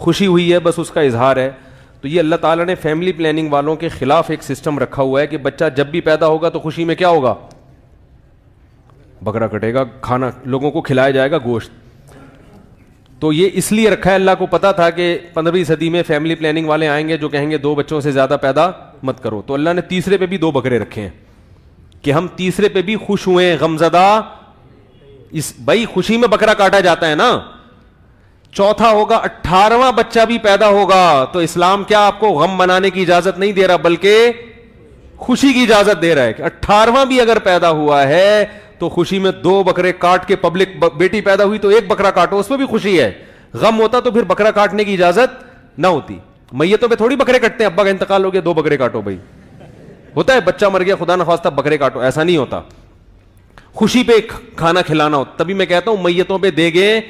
خوشی ہوئی ہے بس اس کا اظہار ہے. تو یہ اللہ تعالیٰ نے فیملی پلاننگ والوں کے خلاف ایک سسٹم رکھا ہوا ہے کہ بچہ جب بھی پیدا ہوگا تو خوشی میں کیا ہوگا, بکرا کٹے گا, کھانا لوگوں کو کھلایا جائے گا گوشت. تو یہ اس لیے رکھا ہے, اللہ کو پتا تھا کہ 15ویں صدی میں فیملی پلاننگ والے آئیں گے جو کہیں گے 2 بچوں سے زیادہ پیدا مت کرو. تو اللہ نے تیسرے پہ بھی 2 بکرے رکھے ہیں کہ ہم تیسرے پہ بھی خوش ہوئے, غمزدہ. اس بھائی خوشی میں بکرا کاٹا جاتا ہے نا. چوتھا ہوگا 18واں بچہ بھی پیدا ہوگا تو اسلام کیا آپ کو غم منانے کی اجازت نہیں دے رہا بلکہ خوشی کی اجازت دے رہا ہے کہ 18واں بھی اگر پیدا ہوا ہے تو خوشی میں 2 بکرے کاٹ کے, پبلک بیٹی پیدا ہوئی تو 1 بکرا کاٹو, اس میں بھی خوشی ہے. غم ہوتا تو پھر بکرا کاٹنے کی اجازت نہ ہوتی. میتوں پہ تھوڑی بکرے کٹتے ہیں, ابا کا انتقال ہو گیا 2 بکرے کاٹو. بھائی ہوتا ہے بچہ مر گیا خدا نخواستہ بکرے کاٹو, ایسا نہیں ہوتا. خوشی پہ کھانا کھلانا ہو. تبھی میں کہتا ہوں میتوں پہ دیگیں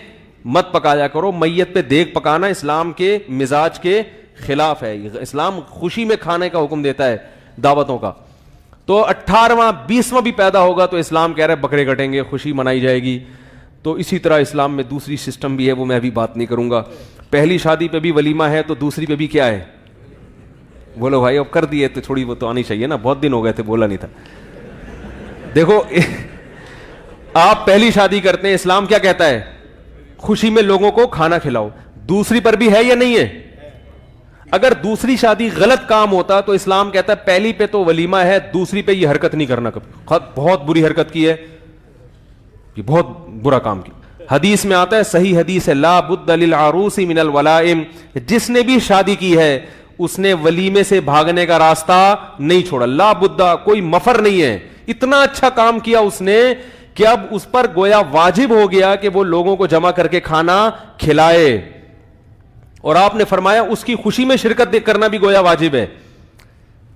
مت پکایا کرو. میت پہ دیگ پکانا اسلام کے مزاج کے خلاف ہے. اسلام خوشی میں کھانے کا حکم دیتا ہے, دعوتوں کا. تو 18واں 20واں بھی پیدا ہوگا تو اسلام کہہ رہا ہے بکرے کٹیں گے, خوشی منائی جائے گی. تو اسی طرح اسلام میں دوسری سسٹم بھی ہے, وہ میں ابھی بات نہیں کروں گا. پہلی شادی پہ بھی ولیمہ ہے تو دوسری پہ بھی کیا ہے, بولو بھائی اب کر دیے تو تھوڑی وہ تو آنی چاہیے نا, بہت دن ہو گئے تھے بولا نہیں تھا. دیکھو آپ پہلی شادی کرتے ہیں, اسلام کیا کہتا ہے, خوشی میں لوگوں کو کھانا کھلاؤ. دوسری پر بھی ہے یا نہیں ہے؟ اگر دوسری شادی غلط کام ہوتا تو اسلام کہتا ہے پہلی پہ تو ولیمہ ہے, دوسری پہ یہ حرکت نہیں کرنا کبھی. بہت بری حرکت کی ہے, یہ بہت برا کام کی. حدیث میں آتا ہے, صحیح حدیث ہے, لا بد للعروس من الولائم, جس نے بھی شادی کی ہے اس نے ولیمے سے بھاگنے کا راستہ نہیں چھوڑا. لا بدہ, کوئی مفر نہیں ہے. اتنا اچھا کام کیا اس نے کہ اب اس پر گویا واجب ہو گیا کہ وہ لوگوں کو جمع کر کے کھانا کھلائے. اور آپ نے فرمایا اس کی خوشی میں شرکت کرنا بھی گویا واجب ہے.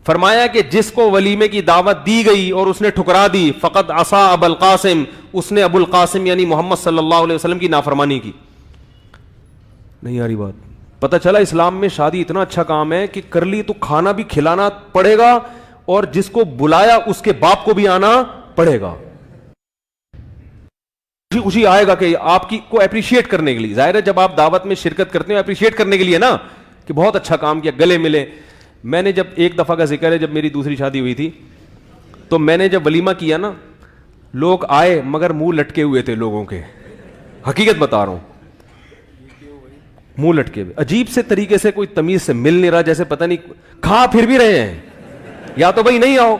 فرمایا کہ جس کو ولیمے کی دعوت دی گئی اور اس نے ٹھکرا دی, فقط عصا ابو القاسم, اس نے ابو القاسم یعنی محمد صلی اللہ علیہ وسلم کی نافرمانی کی. نہیں آ رہی بات؟ پتہ چلا اسلام میں شادی اتنا اچھا کام ہے کہ کر لی تو کھانا بھی کھلانا پڑے گا اور جس کو بلایا اس کے باپ کو بھی آنا پڑے گا. خوشی آئے گا کہ آپ کی کو اپریشیٹ کرنے کے لیے. ظاہر ہے جب آپ دعوت میں شرکت کرتے ہیں اپریشیٹ کرنے کے لیے نا, کہ بہت اچھا کام کیا, گلے ملے. میں نے جب ایک دفعہ کا ذکر ہے, جب میری دوسری شادی ہوئی تھی تو میں نے جب ولیمہ کیا نا, لوگ آئے مگر منہ لٹکے ہوئے تھے لوگوں کے, حقیقت بتا رہا ہوں, منہ لٹکے ہوئے, عجیب سے طریقے سے, کوئی تمیز سے مل نہیں رہا, جیسے پتہ نہیں کھا پھر بھی رہے ہیں, یا تو بھائی نہیں آؤ.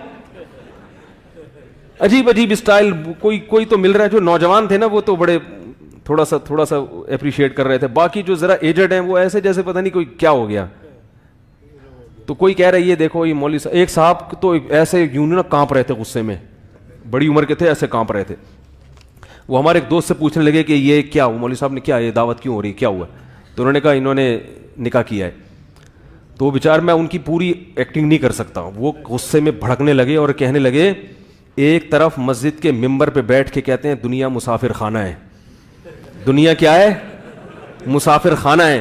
عجیب عجیب اسٹائل. کوئی تو مل رہا ہے, جو نوجوان تھے نا وہ تو بڑے تھوڑا سا اپریشیٹ کر رہے تھے, باقی جو ذرا ایجڈ ہیں وہ ایسے جیسے پتہ نہیں کوئی کیا ہو گیا. تو کوئی کہہ رہا ہے یہ دیکھو یہ مولوی صاحب, ایک صاحب تو ایسے یوں نا کانپ رہے تھے غصے میں, بڑی عمر کے تھے, ایسے کانپ رہے تھے. وہ ہمارے ایک دوست سے پوچھنے لگے کہ یہ کیا, وہ مولوی صاحب نے کیا, یہ دعوت کیوں ہو رہی ہے, کیا ہوا؟ تو انہوں نے کہا انہوں نے نکاح کیا ہے. تو وہ بیچار, میں ان کی پوری ایکٹنگ نہیں کر سکتا, وہ غصے میں بھڑکنے لگے اور کہنے لگے, ایک طرف مسجد کے ممبر پہ بیٹھ کے کہتے ہیں دنیا مسافر خانہ ہے, دنیا کیا ہے, مسافر خانہ ہے,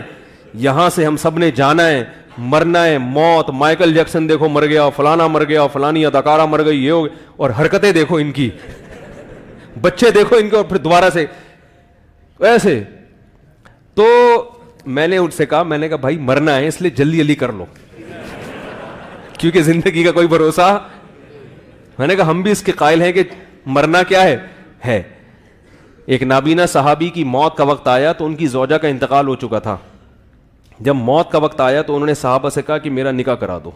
یہاں سے ہم سب نے جانا ہے, مرنا ہے, موت, مائیکل جیکسن دیکھو مر گیا, فلانا مر گیا, فلانی اداکارہ مر گئی, یہ ہو گیا, اور حرکتیں دیکھو ان کی, بچے دیکھو ان کے, اور پھر دوبارہ سے ایسے. تو میں نے ان سے کہا, میں نے کہا بھائی مرنا ہے اس لیے جلدی جلدی کر لو, کیونکہ زندگی کا کوئی بھروسہ. میں نے کہا ہم بھی اس کے قائل ہیں کہ مرنا کیا ہے. ایک نابینا صحابی کی موت کا وقت آیا تو ان کی زوجہ کا انتقال ہو چکا تھا. جب موت کا وقت آیا تو انہوں نے صحابہ سے کہا کہ میرا نکاح کرا دو.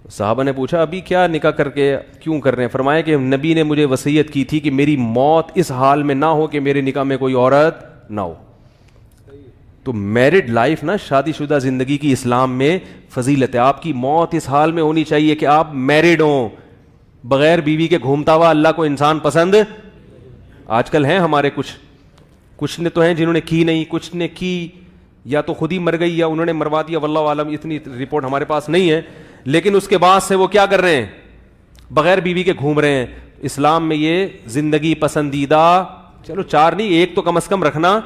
صحابہ نے پوچھا ابھی کیا نکاح کر کے کیوں کر رہے ہیں؟ فرمایا کہ نبی نے مجھے وصیت کی تھی کہ میری موت اس حال میں نہ ہو کہ میرے نکاح میں کوئی عورت نہ ہو. تو میرڈ لائف نا, شادی شدہ زندگی کی اسلام میں فضیلت ہے. آپ کی موت اس حال میں ہونی چاہیے کہ آپ میرڈ ہوں, بغیر بیوی کے گھومتا ہوا اللہ کو انسان پسند. آج کل ہیں ہمارے کچھ نے تو ہیں جنہوں نے کی نہیں, کچھ نے کی یا تو خود ہی مر گئی یا انہوں نے مروا دیا, واللہ عالم, اتنی رپورٹ ہمارے پاس نہیں ہے. لیکن اس کے بعد سے وہ کیا کر رہے ہیں, بغیر بیوی کے گھوم رہے ہیں. اسلام میں یہ زندگی پسندیدہ, چلو 4 نہیں 1 تو کم از کم رکھنا,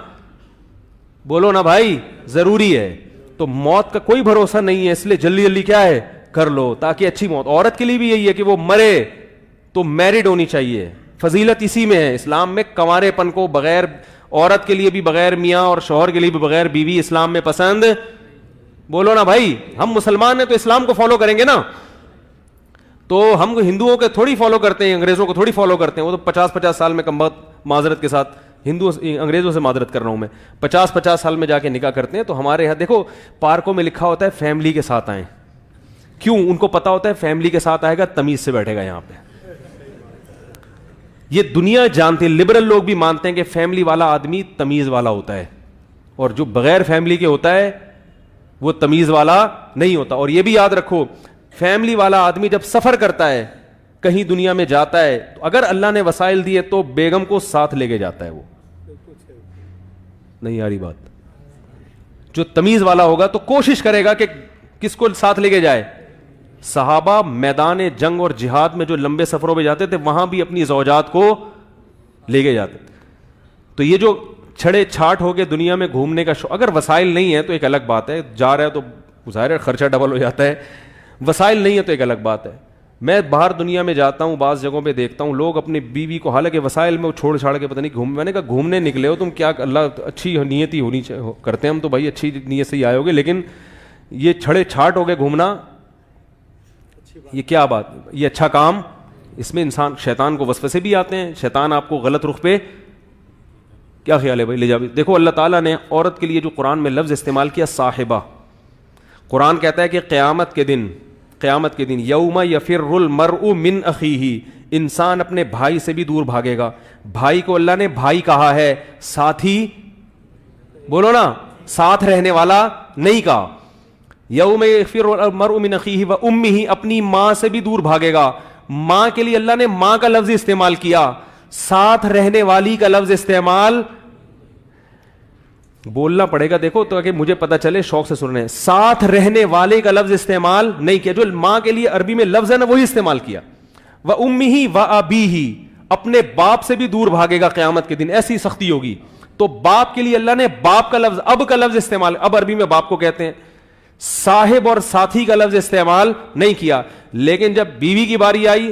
بولو نا بھائی, ضروری ہے. تو موت کا کوئی بھروسہ نہیں ہے, اس لیے جلدی جلدی کیا ہے کر لو تاکہ اچھی موت. عورت کے لیے بھی یہی ہے کہ وہ مرے تو میرڈ ہونی چاہیے, فضیلت اسی میں ہے. اسلام میں کنوارے پن کو, بغیر عورت کے لیے بھی بغیر میاں اور شوہر کے لیے بھی بغیر بیوی اسلام میں پسند. بولو نا بھائی, ہم مسلمان ہیں تو اسلام کو فالو کریں گے نا. تو ہم ہندوؤں کے تھوڑی فالو کرتے ہیں, انگریزوں کو تھوڑی فالو کرتے ہیں. وہ تو 50-50 سال میں کم وقت معذرت کے ساتھ انگریزوں سے معذرت کر رہا ہوں میں, 50-50 سال میں جا کے نکاح کرتے ہیں. تو ہمارے یہاں دیکھو پارکوں میں لکھا ہوتا ہے فیملی کے ساتھ آئیں. کیوں؟ ان کو پتا ہوتا ہے فیملی کے ساتھ آئے گا تمیز سے بیٹھے گا یہاں پہ. یہ دنیا جانتی ہے, لبرل لوگ بھی مانتے ہیں کہ فیملی والا آدمی تمیز والا ہوتا ہے, اور جو بغیر فیملی کے ہوتا ہے وہ تمیز والا نہیں ہوتا. اور یہ بھی یاد رکھو, فیملی والا آدمی جب سفر کرتا ہے, کہیں دنیا میں جاتا ہے, تو اگر اللہ نے وسائل دیے تو بیگم کو ساتھ لے کے جاتا ہے. وہ نہیں آ رہی بات. جو تمیز والا ہوگا تو کوشش کرے گا کہ کس کو ساتھ لے کے جائے. صحابہ میدان جنگ اور جہاد میں جو لمبے سفروں پہ جاتے تھے وہاں بھی اپنی زوجات کو لے کے جاتے تھے. تو یہ جو چھڑے چھاٹ ہو کے دنیا میں گھومنے کا شوق, اگر وسائل نہیں ہے تو ایک الگ بات ہے, جا رہا ہے تو ظاہر ہے خرچہ ڈبل ہو جاتا ہے. وسائل نہیں ہے تو ایک الگ بات ہے. میں باہر دنیا میں جاتا ہوں, بعض جگہوں پہ دیکھتا ہوں لوگ اپنی بیوی کو, حالانکہ وسائل میں وہ چھوڑ چھاڑ کے پتہ نہیں گھوم, میں نے کہا گھومنے نکلے ہو تم, کیا اللہ اچھی نیت ہی ہونی کرتے ہیں ہم تو بھائی اچھی نیت سے ہی آئے ہوگے, لیکن یہ چھڑے چھاٹ ہو گئے گھومنا, یہ کیا بات, یہ اچھا کام؟ اس میں انسان شیطان کو وسوسے بھی آتے ہیں, شیطان آپ کو غلط رخ پہ, کیا خیال ہے بھائی لے جا. دیکھو اللہ تعالیٰ نے عورت کے لیے جو قرآن میں لفظ استعمال کیا صاحبہ, قرآن کہتا ہے کہ قیامت کے دن یوم یفر المرء من اخیہ, انسان اپنے بھائی سے بھی دور بھاگے گا. بھائی کو اللہ نے بھائی کہا ہے, ساتھی, بولو نا, ساتھ رہنے والا نہیں کہا. یوم یفر المرء من اخیہ و امہ, اپنی ماں سے بھی دور بھاگے گا. ماں کے لیے اللہ نے ماں کا لفظ استعمال کیا, ساتھ رہنے والی کا لفظ استعمال بولنا پڑے گا. دیکھو تو کہ مجھے پتا چلے, شوق سے سن رہے ہیں. ساتھ رہنے والے کا لفظ استعمال نہیں کیا, جو ماں کے لیے عربی میں لفظ ہے نا وہی استعمال کیا. وَأُمِّهِ وَأَبِيهِ, اپنے باپ سے بھی دور بھاگے گا قیامت کے دن, ایسی سختی ہوگی. تو باپ کے لیے اللہ نے باپ کا لفظ, اب کا لفظ استعمال, اب عربی میں باپ کو کہتے ہیں. صاحب اور ساتھی کا لفظ استعمال نہیں کیا. لیکن جب بیوی کی باری آئی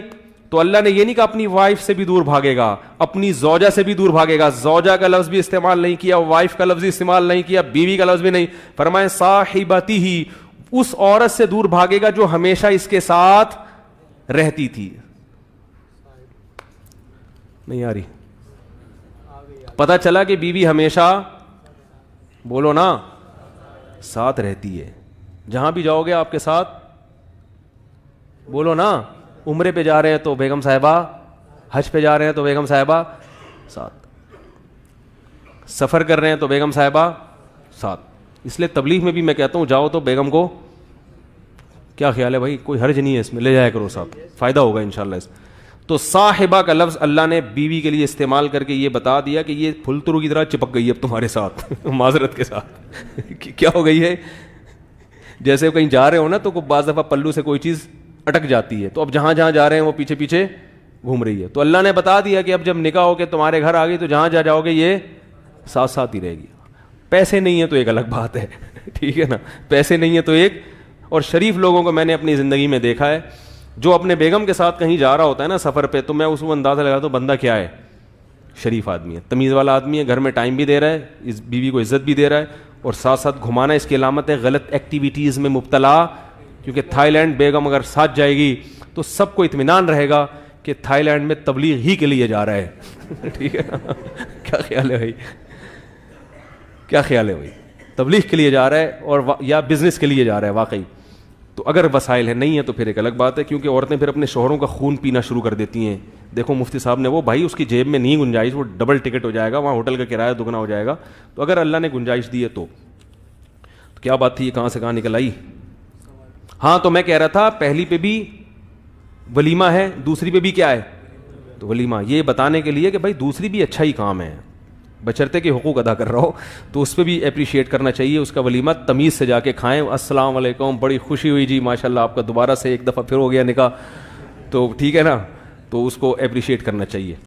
تو اللہ نے یہ نہیں کہا اپنی وائف سے بھی دور بھاگے گا, اپنی زوجہ سے بھی دور بھاگے گا. زوجہ کا لفظ بھی استعمال نہیں کیا, وائف کا لفظ استعمال نہیں کیا, بیوی کا لفظ بھی نہیں. فرمائے صاحبتی ہی, اس عورت سے دور بھاگے گا جو ہمیشہ اس کے ساتھ رہتی تھی. نہیں آ رہی؟ پتا چلا کہ بیوی ہمیشہ, بولو نا, ساتھ رہتی ہے. جہاں بھی جاؤ گے آپ کے ساتھ, بولو نا, عمرے پہ جا رہے ہیں تو بیگم صاحبہ, حج پہ جا رہے ہیں تو بیگم صاحبہ ساتھ, سفر کر رہے ہیں تو بیگم صاحبہ ساتھ. اس لیے تبلیغ میں بھی میں کہتا ہوں جاؤ تو بیگم کو, کیا خیال ہے بھائی, کوئی حرج نہیں ہے اس میں, لے جایا کرو ساتھ, فائدہ ہوگا انشاءاللہ اس. تو صاحبہ کا لفظ اللہ نے بیوی کے لیے استعمال کر کے یہ بتا دیا کہ یہ پھل ترو کی طرح چپک گئی ہے اب تمہارے ساتھ معذرت کے ساتھ. کیا ہو گئی ہے, جیسے کہیں جا رہے ہو نا تو بعض دفعہ پلو سے کوئی چیز اٹک جاتی ہے, تو اب جہاں جہاں جا رہے ہیں وہ پیچھے پیچھے گھوم رہی ہے. تو اللہ نے بتا دیا کہ اب جب نکاح ہو کے تمہارے گھر آ گئی تو جہاں جہاں جاؤ گے یہ ساتھ ساتھ ہی رہے گی. پیسے نہیں ہیں تو ایک الگ بات ہے, ٹھیک ہے نا, پیسے نہیں ہے تو ایک. اور شریف لوگوں کو میں نے اپنی زندگی میں دیکھا ہے, جو اپنے بیگم کے ساتھ کہیں جا رہا ہوتا ہے نا سفر پہ, تو میں اس کو اندازہ لگاتا ہوں بندہ کیا ہے, شریف آدمی ہے, تمیز والا آدمی ہے, گھر میں ٹائم بھی دے رہا ہے, اس بیوی کو عزت بھی دے رہا ہے, اور ساتھ ساتھ گھمانا اس کی علامت ہے غلط ایکٹیویٹیز میں مبتلا. کیونکہ تھائی لینڈ بیگم اگر ساتھ جائے گی تو سب کو اطمینان رہے گا کہ تھائی لینڈ میں تبلیغ ہی کے لیے جا رہا ہے. ٹھیک ہے نا, کیا خیال ہے بھائی, کیا خیال ہے بھائی, تبلیغ کے لیے جا رہا ہے اور یا بزنس کے لیے جا رہا ہے واقعی. تو اگر وسائل ہے نہیں ہے تو پھر ایک الگ بات ہے, کیونکہ عورتیں پھر اپنے شوہروں کا خون پینا شروع کر دیتی ہیں. دیکھو مفتی صاحب نے, وہ بھائی اس کی جیب میں نہیں گنجائش, وہ ڈبل ٹکٹ ہو جائے گا, وہاں ہوٹل کا کرایہ دگنا ہو جائے گا. تو اگر اللہ نے گنجائش دی ہے تو کیا بات تھی, یہ کہاں سے کہاں نکل آئی. ہاں تو میں کہہ رہا تھا پہلی پہ بھی ولیمہ ہے, دوسری پہ بھی کیا ہے, تو ولیمہ, یہ بتانے کے لیے کہ بھائی دوسری بھی اچھا ہی کام ہے, بشرطے کہ حقوق ادا کر رہا ہو, تو اس پہ بھی اپریشیٹ کرنا چاہیے. اس کا ولیمہ تمیز سے جا کے کھائیں, السلام علیکم, بڑی خوشی ہوئی جی, ماشاءاللہ آپ کا دوبارہ سے ایک دفعہ پھر ہو گیا نکاح, تو ٹھیک ہے نا, تو اس کو اپریشیٹ کرنا چاہیے.